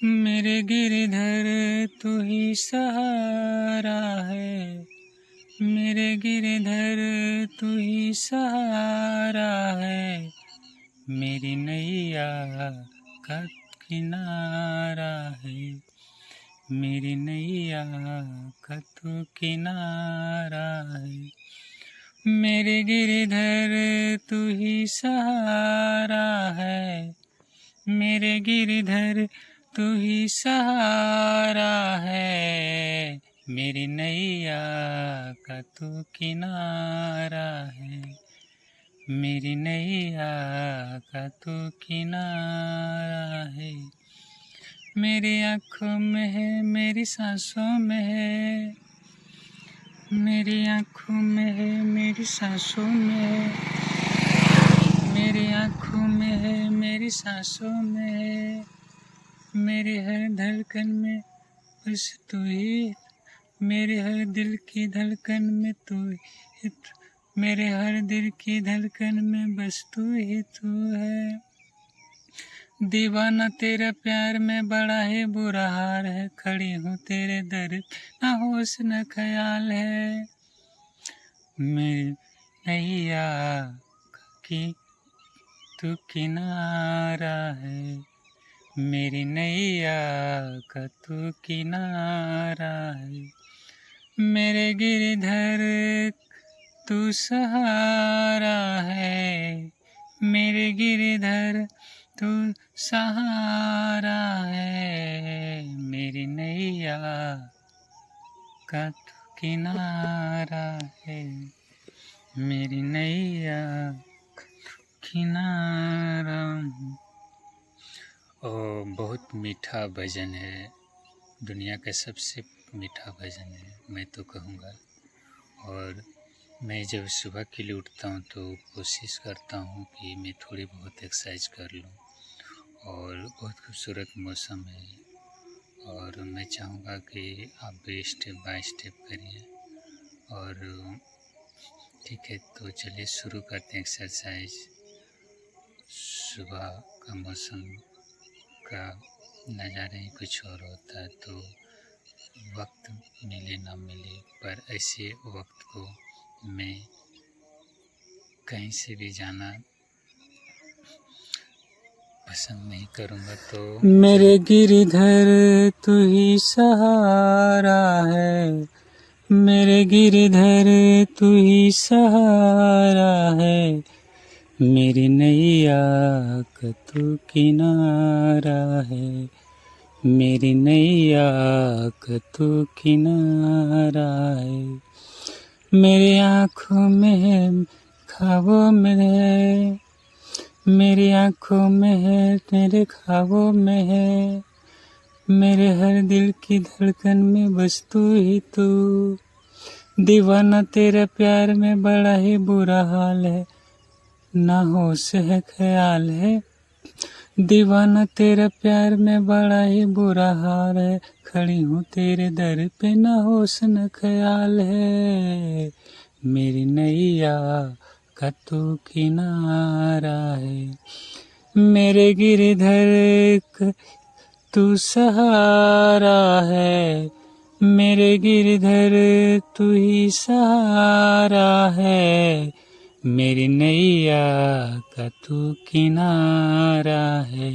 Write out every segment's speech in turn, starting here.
मेरे गिरधर तू ही सहारा है, मेरे गिरधर तू ही सहारा है, मेरी नैया का किनारा है, मेरी नैया का तू किनारा है। मेरे गिरधर तू ही सहारा है, मेरे गिरधर तू ही सहारा है, मेरी नैया का तू किनारा है, मेरी नैया का तू किनारा है। मेरी आँखों में है, मेरी सांसों में है, मेरी आँखों में है, मेरी सांसों में है, मेरी आँखों में है, मेरी सांसों में है, मेरे हर धड़कन में बस तू ही, मेरे हर दिल की धड़कन में तू ही, मेरे हर दिल की धड़कन में बस तू ही तू है। दीवाना तेरा प्यार में बड़ा ही बुरा हाल है, खड़ी हूँ तेरे दर ना होश न ख्याल है, मेरी नैया की तू किनारा है, मेरी नैया का तू किनारा है। मेरे गिरधर तू सहारा है, मेरे गिरधर तू सहारा है, मेरी नैया का तू किनारा है, मेरी नैया का तू किनारा। और बहुत मीठा भजन है, दुनिया का सबसे मीठा भजन है मैं तो कहूँगा। और मैं जब सुबह के लिए उठता हूँ तो कोशिश करता हूँ कि मैं थोड़ी बहुत एक्सरसाइज कर लूँ, और बहुत खूबसूरत मौसम है, और मैं चाहूँगा कि आप भी स्टेप बाय स्टेप करिए। और ठीक है, तो चलिए शुरू करते हैं एक्सरसाइज। सुबह का मौसम का नज़ारा ही कुछ और होता है, तो वक्त मिले ना मिले पर ऐसे वक्त को मैं कहीं से भी जाना पसंद नहीं करूँगा। तो मेरे गिरधर तू ही सहारा है, मेरे गिरधर तू ही सहारा है, मेरी नैया का तू किनारा है, मेरी नैया का तू किनारा है। मेरी आँखों में है, ख्वाबों में है, मेरी आँखों में है, तेरे ख्वाबों में है, मेरे हर दिल की धड़कन में बस तू ही तू। दीवाना तेरा प्यार में बड़ा ही बुरा हाल है, ना होश है ख्याल है, दीवाना तेरा प्यार में बड़ा ही बुरा हाल है, खड़ी हूँ तेरे दर पे ना होश न ख्याल है, मेरी नैया का तू किनारा है, मेरे गिरधर तू सहारा है, मेरे गिरधर तू ही सहारा है, मेरी नैया का तू किनारा है,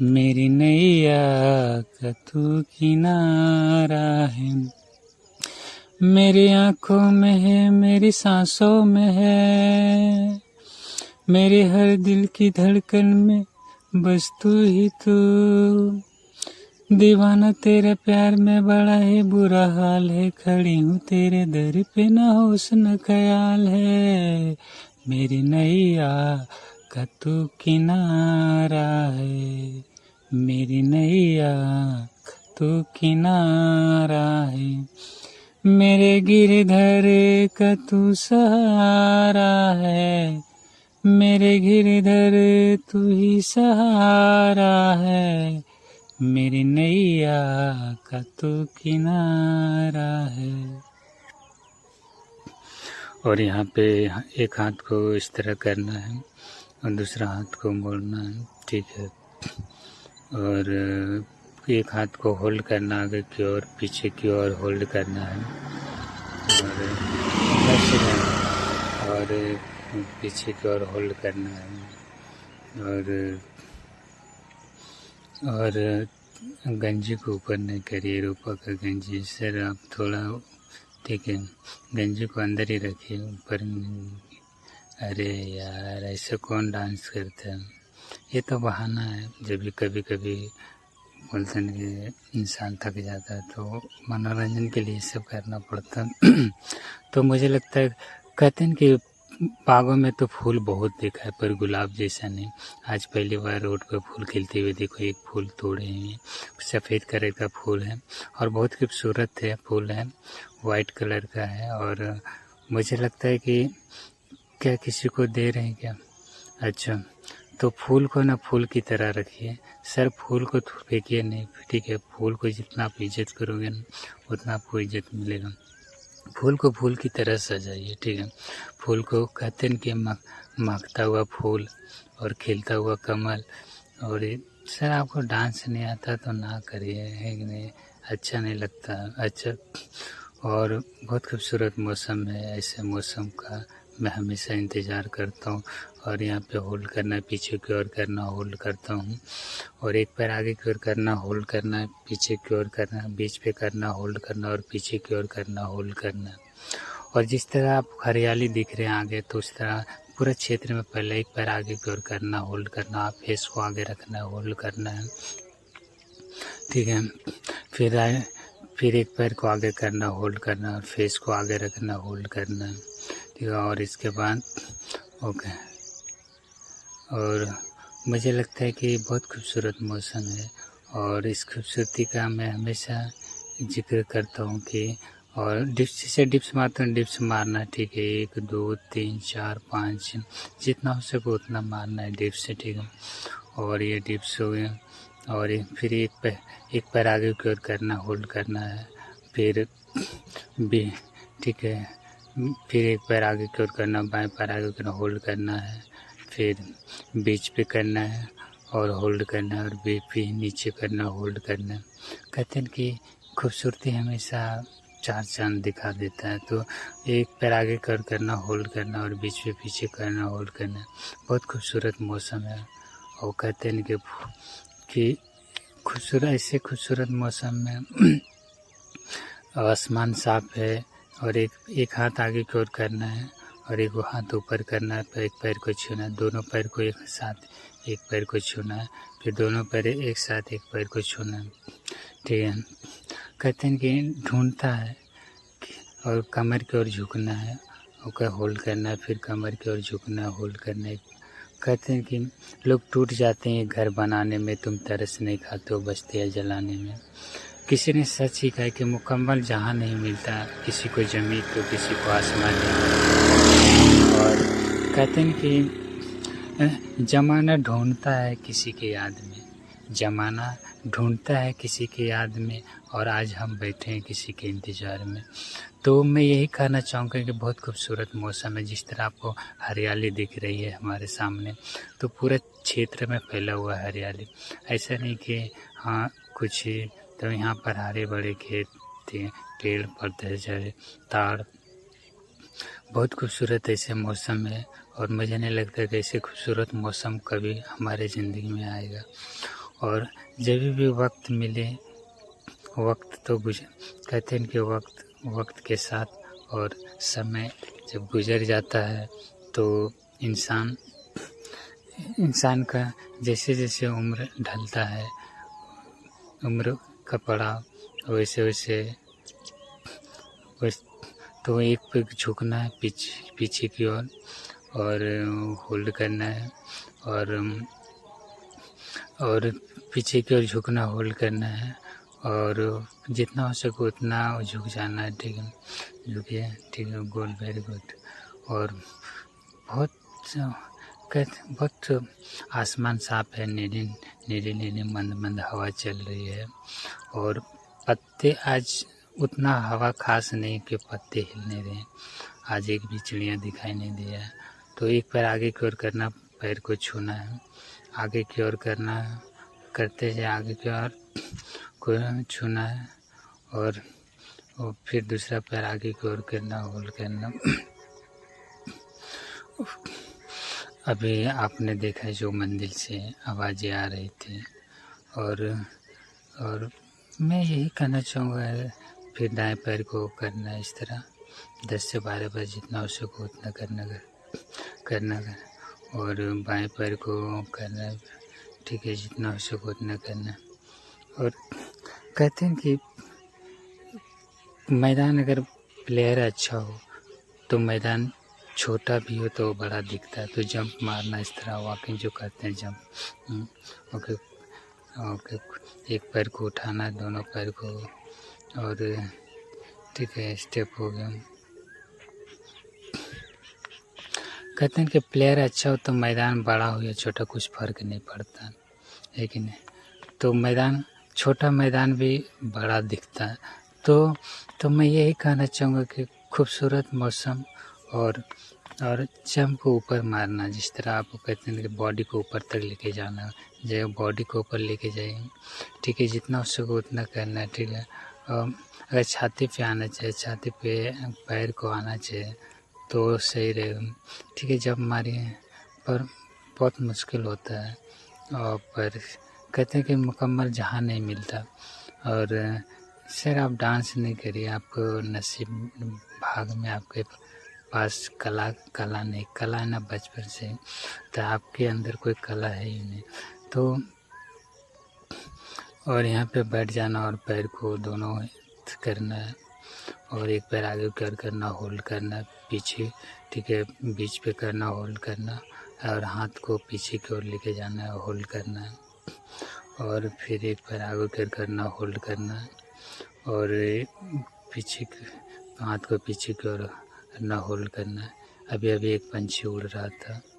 मेरी नैया का तू किनारा है। मेरी आँखों में है, मेरी सांसों में है, मेरे हर दिल की धड़कन में बस तू ही तू। दीवाना तेरा प्यार में बड़ा ही बुरा हाल है, खड़ी हूँ तेरे दर पे ना होश न ख्याल है, मेरी नैया का तू किनारा है, मेरी नैया का तू किनारा है। मेरे गिरधर का तू सहारा है, मेरे गिरधर तू ही सहारा है, मेरी नैया का तू किनारा है। और यहाँ पे एक हाथ को इस तरह करना है और दूसरा हाथ को मोड़ना है, ठीक है। और एक हाथ को होल्ड करना आगे की ओर, पीछे की ओर होल्ड करना है और बस है, और पीछे की ओर होल्ड करना है और गंजी को ऊपर नहीं करिए, ऊपर का गंजी सर आप थोड़ा, ठीक है, गंजी को अंदर ही रखिए, ऊपर। अरे यार ऐसे कौन डांस करता है, ये तो बहाना है। जब भी कभी कभी बोलते हैं कि इंसान थक जाता है तो मनोरंजन के लिए सब करना पड़ता है। तो मुझे लगता है, कहते हैं कि बागों में तो फूल बहुत देखा है पर गुलाब जैसा नहीं। आज पहली बार रोड पर फूल खिलते हुए देखो, एक फूल तोड़े हैं, सफ़ेद कलर का फूल है और बहुत खूबसूरत है फूल है, वाइट कलर का है। और मुझे लगता है कि क्या किसी को दे रहे हैं क्या? अच्छा, तो फूल को ना फूल की तरह रखिए सर, फूल को फेंकिए नहीं, ठीक है। फूल को जितना आप इज्जत करोगे ना उतना आपको इज्जत मिलेगा। फूल को फूल की तरह सजाइए, ठीक है। फूल को कहते हैं कि महकता हुआ फूल और खिलता हुआ कमल। और सर आपको डांस नहीं आता तो ना करिए, है कि नहीं, अच्छा नहीं लगता। अच्छा, और बहुत खूबसूरत मौसम है, ऐसे मौसम का मैं हमेशा इंतज़ार करता हूँ। और यहाँ पे होल्ड करना, पीछे की ओर करना, होल्ड करता हूँ। और एक पैर आगे की ओर करना, होल्ड करना, पीछे की ओर करना, बीच पे करना, होल्ड करना और पीछे की ओर करना, होल्ड करना। और जिस तरह आप हरियाली दिख रहे हैं आगे, तो उस तरह पूरा क्षेत्र में पहले एक पैर आगे की ओर करना, होल्ड करना, आप फेस को आगे रखना है, होल्ड करना है, ठीक है। फिर एक पैर को आगे करना, होल्ड करना और फेस को आगे रखना, होल्ड करना, ठीक है। और इसके बाद ओके। और मुझे लगता है कि बहुत खूबसूरत मौसम है और इस खूबसूरती का मैं हमेशा जिक्र करता हूँ कि, और डिप्स से डिप्स मारते हैं, डिप्स मारना, ठीक है। 1 2 3 4 5 जितना हो सके उतना मारना है डिप्स से, ठीक है। और ये डिप्स हो गए। और फिर एक पैर आगे की ओर करना, होल्ड करना है, फिर भी, ठीक है। फिर एक पैर आगे की ओर करना, बाएं पैर आगे की ओर होल्ड करना है, फिर बीच पे करना है और होल्ड करना है, और भी नीचे करना, होल्ड करना है। कहते हैं कि खूबसूरती हमेशा चार चांद दिखा देता है। तो एक पैर आगे करना, होल्ड करना और बीच पे पीछे करना, होल्ड करना। बहुत खूबसूरत मौसम है। और कहते हैं कि खूबसूरत, ऐसे खूबसूरत मौसम में आसमान साफ है और एक हाथ आगे की ओर करना है और एक हाथ ऊपर करना है, एक पैर को छूना है, दोनों पैर को एक साथ एक पैर को छूना है, फिर दोनों पैर एक साथ एक पैर को छूना है, ठीक है। कहते हैं कि ढूंढता है और कमर की ओर झुकना है, ओके, होल्ड करना है, फिर कमर की ओर झुकना है, होल्ड करना है। कहते हैं कि लोग टूट जाते हैं घर बनाने में, तुम तरस नहीं खाते हो बचते हैं जलाने में। किसी ने सच ही कहा कि मुकम्मल जहाँ नहीं मिलता, किसी को ज़मीन तो किसी को आसमान नहीं मिलता। और कहते हैं कि ज़माना ढूंढता है किसी के याद में, ज़माना ढूंढता है किसी के याद में, और आज हम बैठे हैं किसी के इंतज़ार में। तो मैं यही कहना चाहूँगा कि बहुत खूबसूरत मौसम है। जिस तरह आपको हरियाली दिख रही है हमारे सामने, तो पूरे क्षेत्र में फैला हुआ है हरियाली। ऐसा नहीं कि हाँ कुछ ही, तो यहाँ पर हरे भरे खेत थे, पेड़ पौधे, जड़े, ताड़, बहुत खूबसूरत ऐसे मौसम है। और मुझे नहीं लगता कि ऐसे खूबसूरत मौसम कभी हमारे ज़िंदगी में आएगा। और जब भी वक्त मिले, वक्त तो कहते हैं कि वक्त के साथ और समय जब गुजर जाता है तो इंसान का जैसे जैसे उम्र ढलता है, उम्र का पड़ाव वैसे वैसे तो एक पे झुकना है पीछे की ओर और होल्ड करना है, और पीछे की ओर झुकना, होल्ड करना है, और जितना हो सके उतना झुक जाना है, ठीक है। झुकिए, ठीक है, गुड, वेरी गुड। और बहुत आसमान साफ है, नीली मंद मंद हवा चल रही है। और पत्ते आज उतना हवा खास नहीं कि पत्ते हिल नहीं रहे हैं, आज एक भी चिड़िया दिखाई नहीं दिया है। तो एक पैर आगे की ओर करना, पैर को छूना है, आगे की ओर करना है, करते जाए आगे की ओर को छूना है और फिर दूसरा पैर आगे की ओर करना, होल्ड करना। अभी आपने देखा जो मंदिर से आवाज़ें आ रही थी और मैं यही कहना चाहूँगा, फिर दाएं पैर को करना इस तरह 10 से 12 बार जितना हो सके उतना करना और बाएं पैर को करना, ठीक है, जितना हो सके उतना करना। और कहते हैं कि मैदान अगर प्लेयर अच्छा हो तो मैदान छोटा भी हो तो बड़ा दिखता है, तो जंप मारना इस तरह वॉकिंग जो करते हैं जंप। ओके, एक पैर को उठाना, दोनों पैर को, और ठीक है, स्टेप हो गया। कहते हैं कि प्लेयर अच्छा हो तो मैदान बड़ा हो या छोटा कुछ फ़र्क नहीं पड़ता है कि नहीं। तो छोटा मैदान भी बड़ा दिखता है। तो मैं यही कहना चाहूँगा कि खूबसूरत मौसम और जंप को ऊपर मारना, जिस तरह आप कहते हैं कि बॉडी को ऊपर तक लेके जाना, जो बॉडी को ऊपर लेके जाएंगे, ठीक है, जितना हो सके उतना करना है, ठीक है। अगर छाती पे आना चाहिए, छाती पे पैर को आना चाहिए तो सही रहेगा, ठीक है। जब मारिए पर बहुत मुश्किल होता है और पर कहते हैं कि मुकम्मल जहाँ नहीं मिलता। और सर आप डांस नहीं करिए, आपको नसीब भाग में आपके पास कला नहीं, कला ना बचपन से, तो आपके अंदर कोई कला है ही नहीं। तो और यहाँ पे बैठ जाना और पैर को दोनों करना है और एक पैर आगे करना, होल्ड करना पीछे, ठीक है, बीच पे करना, होल्ड करना और हाथ को पीछे की ओर लेके जाना है, होल्ड करना है और फिर एक पैर आगे करना, होल्ड करना और पीछे हाथ को पीछे की ओर करना, होल्ड करना है। अभी एक पंछी उड़ रहा था।